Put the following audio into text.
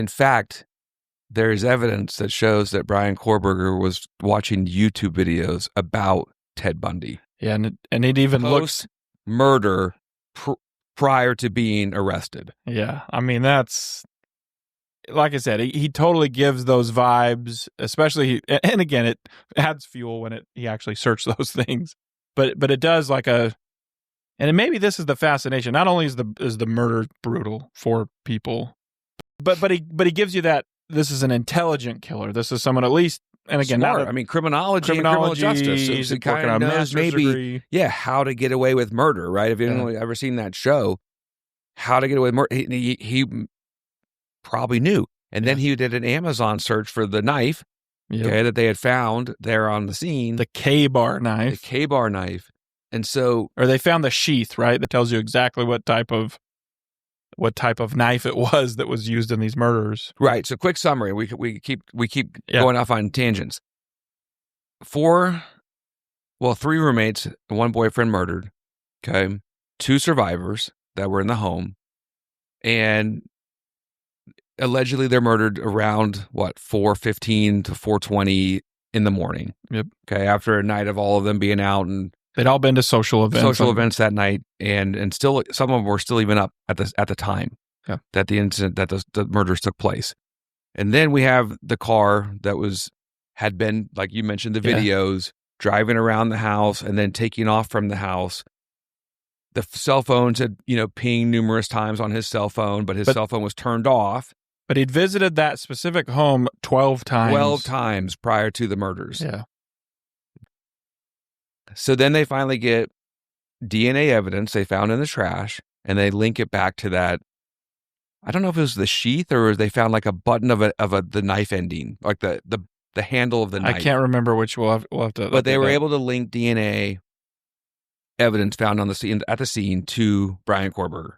In fact, there is evidence that shows that Brian Kohlberger was watching YouTube videos about Ted Bundy. Yeah, and it even looks murder prior to being arrested. Yeah, I mean, that's, like I said, he totally gives those vibes, especially, and again, it adds fuel when he actually searched those things. But it does and maybe this is the fascination. Not only is the murder brutal for people, but he gives you that this is an intelligent killer. This is someone at least, and again, smart. Criminology and criminal justice. So he kind of knows maybe, how to get away with murder, right? If you've ever seen that show, How to Get Away with Murder, he probably knew. And then he did an Amazon search for the knife, that they had found there on the scene. The K-bar knife. The K-bar knife. And so... Or they found the sheath, right? That tells you exactly what type of knife it was that was used in these murders. Right. So quick summary. We keep going off on tangents. 3 roommates, 1 boyfriend murdered. Okay. 2 survivors that were in the home. And allegedly they're murdered around 4:15 to 4:20 in the morning. Yep. Okay. After a night of all of them being out, and they'd all been to social events that night, and still some of them were still even up at the time that the incident, that the murders took place. And then we have the car that had been, like you mentioned, the videos, driving around the house and then taking off from the house. The cell phones had pinged numerous times on his cell phone, but his cell phone was turned off. But he'd visited that specific home 12 times. 12 times prior to the murders. Yeah. So then they finally get DNA evidence they found in the trash, and they link it back to that. I don't know if it was the sheath or they found like a button of the knife ending, like the handle of the knife. I can't remember which. We'll have to. But they were able to link DNA evidence found on the scene to Brian Kohlberger.